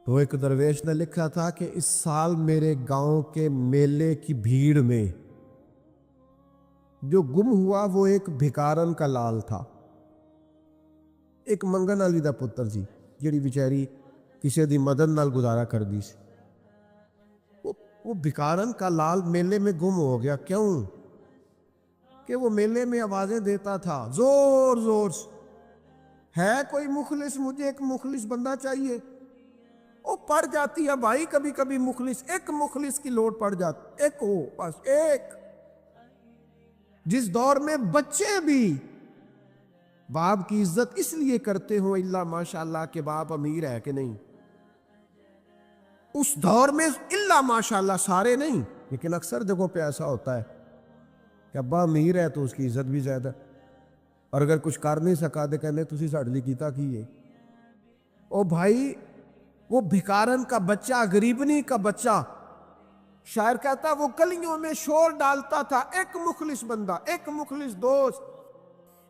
تو ایک درویش نے لکھا تھا کہ اس سال میرے گاؤں کے میلے کی بھیڑ میں جو گم ہوا وہ ایک بھکارن کا لال تھا، ایک منگن والی دا پتر سی جڑی بیچاری کسی دی مدد نال گزارا کر دی سی۔ وہ بھکارن کا لال میلے میں گم ہو گیا۔ کیوں؟ کہ وہ میلے میں آوازیں دیتا تھا زور زور سے، ہے کوئی مخلص، مجھے ایک مخلص بندہ چاہیے۔ وہ پڑ جاتی ہے بھائی کبھی کبھی مخلص، ایک مخلص کی لوٹ پڑ جاتی، ایک ہو بس ایک۔ جس دور میں بچے بھی باپ کی عزت اس لیے کرتے ہوں اللہ ماشاءاللہ کہ باپ امیر ہے کہ نہیں، اس دور میں اللہ ماشاءاللہ سارے نہیں لیکن اکثر جگہوں پہ ایسا ہوتا ہے کہ ابا امیر ہے تو اس کی عزت بھی زیادہ، اور اگر کچھ کر نہیں سکا تو کہنے تسی ساڈے لئی کیتا کی ہے۔ او بھائی وہ بھکارن کا بچہ، غریبنی کا بچہ، شاعر کہتا وہ گلیوں میں شور ڈالتا تھا، ایک مخلص بندہ، ایک مخلص دوست،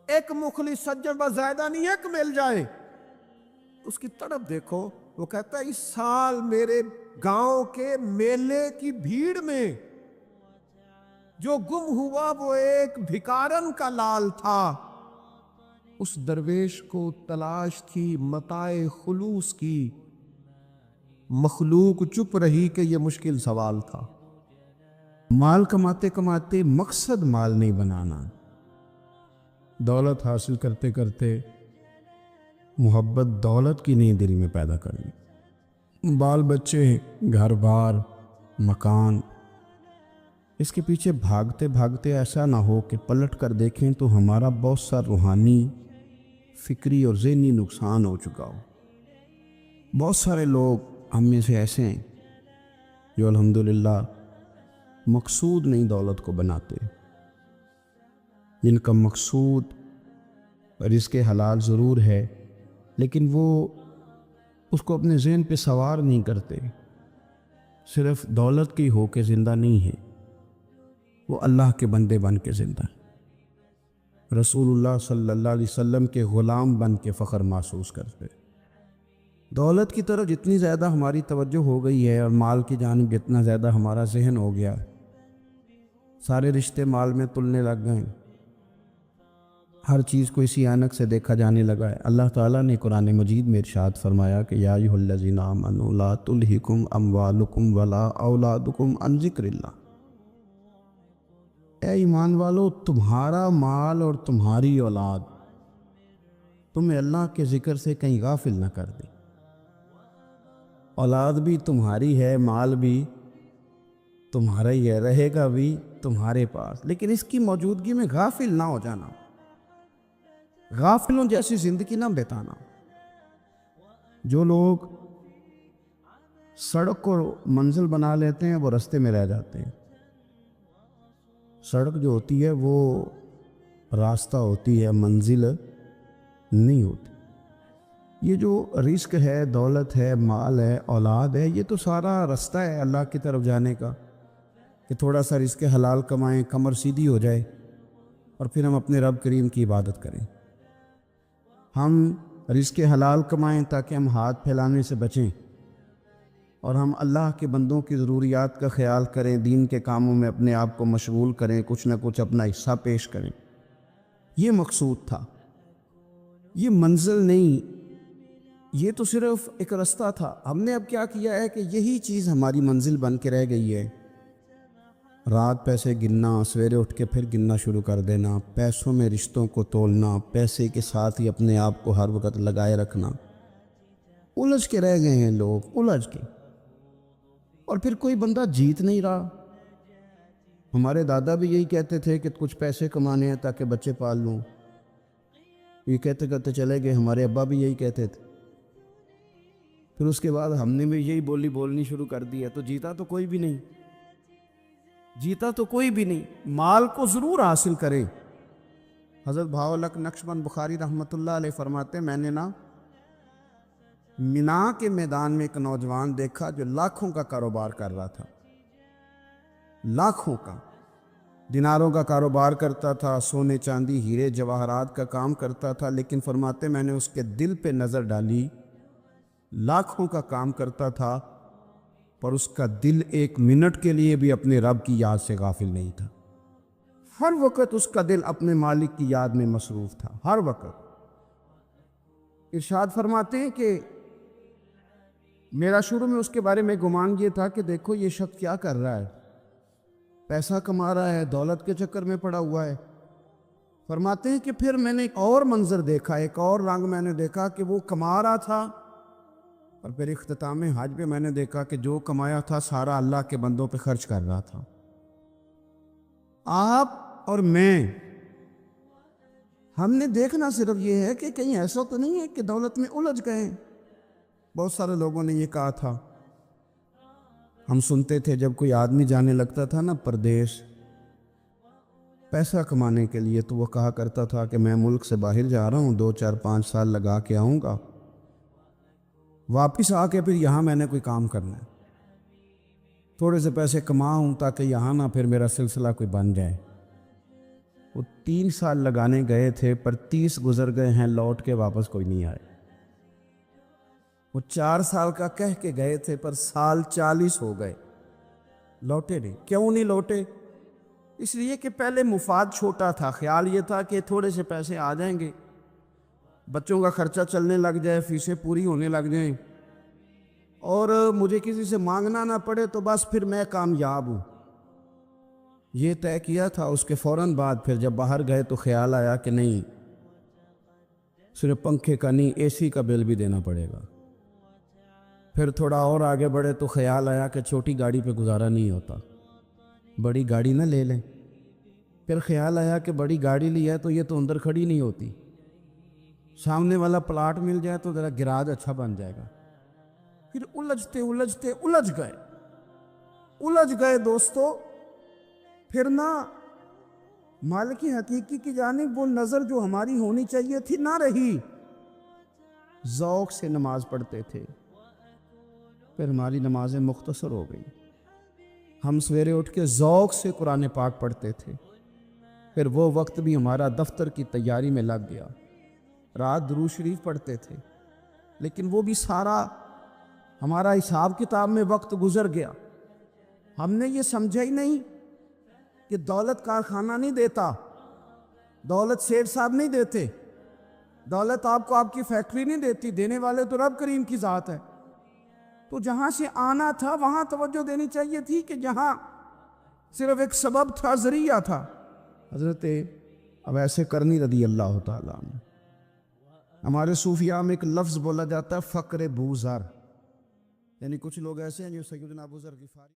ایک مخلص سجن، بس زیادہ نہیں ایک مل جائے۔ اس کی طرف دیکھو، وہ کہتا ہے اس سال میرے گاؤں کے میلے کی بھیڑ میں جو گم ہوا وہ ایک بھکارن کا لال تھا۔ اس درویش کو تلاش تھی متاع خلوص کی، مخلوق چپ رہی کہ یہ مشکل سوال تھا۔ مال کماتے کماتے مقصد مال نہیں بنانا، دولت حاصل کرتے کرتے محبت دولت کی نہیں دل میں پیدا کرنی۔ بال بچے، گھر بار، مکان، اس کے پیچھے بھاگتے بھاگتے ایسا نہ ہو کہ پلٹ کر دیکھیں تو ہمارا بہت سا روحانی، فکری اور ذہنی نقصان ہو چکا ہو۔ بہت سارے لوگ ہم میں سے ایسے ہیں جو الحمدللہ مقصود نہیں دولت کو بناتے، جن کا مقصود رزق حلال ضرور ہے لیکن وہ اس کو اپنے ذہن پہ سوار نہیں کرتے، صرف دولت کی ہو کے زندہ نہیں ہے، وہ اللہ کے بندے بن کے زندہ ہے، رسول اللہ صلی اللہ علیہ وسلم کے غلام بن کے فخر محسوس کرتے۔ دولت کی طرف جتنی زیادہ ہماری توجہ ہو گئی ہے اور مال کی جانب جتنا زیادہ ہمارا ذہن ہو گیا، سارے رشتے مال میں تلنے لگ گئے، ہر چیز کو اسی عینک سے دیکھا جانے لگا ہے۔ اللہ تعالیٰ نے قرآن مجید میں ارشاد فرمایا کہ یا ایھا الذین آمنوا لا تلہکم اموالکم ولا اولادکم عن ذکر اللہ، اے ایمان والو تمہارا مال اور تمہاری اولاد تمہیں اللہ کے ذکر سے کہیں غافل نہ کر دے۔ اولاد بھی تمہاری ہے، مال بھی تمہارا ہی ہے، رہے گا بھی تمہارے پاس، لیکن اس کی موجودگی میں غافل نہ ہو جانا، غافلوں جیسی زندگی نہ بتانا۔ جو لوگ سڑک کو منزل بنا لیتے ہیں وہ رستے میں رہ جاتے ہیں۔ سڑک جو ہوتی ہے وہ راستہ ہوتی ہے، منزل نہیں ہوتی۔ یہ جو رزق ہے، دولت ہے، مال ہے، اولاد ہے، یہ تو سارا رستہ ہے اللہ کی طرف جانے کا، کہ تھوڑا سا رزق حلال کمائیں، کمر سیدھی ہو جائے اور پھر ہم اپنے رب کریم کی عبادت کریں۔ ہم رزق حلال کمائیں تاکہ ہم ہاتھ پھیلانے سے بچیں اور ہم اللہ کے بندوں کی ضروریات کا خیال کریں، دین کے کاموں میں اپنے آپ کو مشغول کریں، کچھ نہ کچھ اپنا حصہ پیش کریں۔ یہ مقصود تھا، یہ منزل نہیں، یہ تو صرف ایک رستہ تھا۔ ہم نے اب کیا کیا ہے کہ یہی چیز ہماری منزل بن کے رہ گئی ہے۔ رات پیسے گننا، سویرے اٹھ کے پھر گننا شروع کر دینا، پیسوں میں رشتوں کو تولنا، پیسے کے ساتھ ہی اپنے آپ کو ہر وقت لگائے رکھنا، الجھ کے رہ گئے ہیں لوگ، الجھ کے، اور پھر کوئی بندہ جیت نہیں رہا۔ ہمارے دادا بھی یہی کہتے تھے کہ کچھ پیسے کمانے ہیں تاکہ بچے پال لوں، یہ کہتے کہتے چلے گئے۔ ہمارے ابا بھی یہی کہتے تھے، پھر اس کے بعد ہم نے بھی یہی بولنی شروع کر دی ہے، تو جیتا تو کوئی بھی نہیں، جیتا تو کوئی بھی نہیں۔ مال کو ضرور حاصل کریں۔ حضرت بہاءالحق نقشبند بخاری رحمۃ اللہ علیہ فرماتے ہیں، میں نے مینا کے میدان میں ایک نوجوان دیکھا جو لاکھوں کا کاروبار کر رہا تھا، لاکھوں کا، دیناروں کا کاروبار کرتا تھا، سونے چاندی ہیرے جواہرات کا کام کرتا تھا، لیکن فرماتے میں نے اس کے دل پہ نظر ڈالی لاکھوں کا کام کرتا تھا، پر اس کا دل ایک منٹ کے لیے بھی اپنے رب کی یاد سے غافل نہیں تھا۔ ہر وقت اس کا دل اپنے مالک کی یاد میں مصروف تھا، ہر وقت۔ ارشاد فرماتے ہیں کہ میرا شروع میں اس کے بارے میں گمان یہ تھا کہ دیکھو یہ شخص کیا کر رہا ہے، پیسہ کما رہا ہے، دولت کے چکر میں پڑا ہوا ہے۔ فرماتے ہیں کہ پھر میں نے ایک اور منظر دیکھا، ایک اور رنگ میں نے دیکھا کہ وہ کما رہا تھا، اور پھر اختتام حج پہ میں نے دیکھا کہ جو کمایا تھا سارا اللہ کے بندوں پہ خرچ کر رہا تھا۔ آپ اور میں، ہم نے دیکھنا صرف یہ ہے کہ کہیں ایسا تو نہیں ہے کہ دولت میں الجھ گئے۔ بہت سارے لوگوں نے یہ کہا تھا، ہم سنتے تھے جب کوئی آدمی جانے لگتا تھا نا پردیش پیسہ کمانے کے لیے، تو وہ کہا کرتا تھا کہ میں ملک سے باہر جا رہا ہوں، 2 4 5 سال لگا کے آؤں گا، واپس آ کے پھر یہاں میں نے کوئی کام کرنا ہے، تھوڑے سے پیسے کماؤں تاکہ یہاں نہ پھر میرا سلسلہ کوئی بن جائے۔ وہ 3 سال لگانے گئے تھے، پر 30 گزر گئے ہیں، لوٹ کے واپس کوئی نہیں آئے۔ وہ 4 سال کا کہہ کے گئے تھے، پر سال 40 ہو گئے، لوٹے نہیں۔ کیوں نہیں لوٹے؟ اس لیے کہ پہلے مفاد چھوٹا تھا، خیال یہ تھا کہ تھوڑے سے پیسے آ جائیں گے، بچوں کا خرچہ چلنے لگ جائے، فیسیں پوری ہونے لگ جائیں، اور مجھے کسی سے مانگنا نہ پڑے، تو بس پھر میں کامیاب ہوں۔ یہ طے کیا تھا۔ اس کے فوراً بعد پھر جب باہر گئے تو خیال آیا کہ نہیں، صرف پنکھے کا نہیں، اے سی کا بل بھی دینا پڑے گا۔ پھر تھوڑا اور آگے بڑھے تو خیال آیا کہ چھوٹی گاڑی پہ گزارا نہیں ہوتا، بڑی گاڑی نہ لے لیں۔ پھر خیال آیا کہ بڑی گاڑی لی ہے تو یہ تو اندر کھڑی نہیں ہوتی، سامنے والا پلاٹ مل جائے تو ذرا گراج اچھا بن جائے گا۔ پھر الجھتے الجھ گئے دوستو۔ پھر نہ مالک حقیقی کی جانب وہ نظر جو ہماری ہونی چاہیے تھی نہ رہی۔ ذوق سے نماز پڑھتے تھے، پھر ہماری نمازیں مختصر ہو گئی۔ ہم سویرے اٹھ کے ذوق سے قرآن پاک پڑھتے تھے، پھر وہ وقت بھی ہمارا دفتر کی تیاری میں لگ گیا۔ رات درود شریف پڑھتے تھے، لیکن وہ بھی سارا ہمارا حساب کتاب میں وقت گزر گیا۔ ہم نے یہ سمجھا ہی نہیں کہ دولت کارخانہ نہیں دیتا، دولت سیٹھ صاحب نہیں دیتے، دولت آپ کو آپ کی فیکٹری نہیں دیتی، دینے والے تو رب کریم کی ذات ہے۔ تو جہاں سے آنا تھا وہاں توجہ دینی چاہیے تھی کہ جہاں صرف ایک سبب تھا، ذریعہ تھا۔ حضرت اویس کرنی رضی اللہ تعالیٰ عنہ، ہمارے صوفیاء میں ایک لفظ بولا جاتا ہے فقر بوذر، یعنی کچھ لوگ ایسے ہیں جو سیدنا ابو ذر غفاری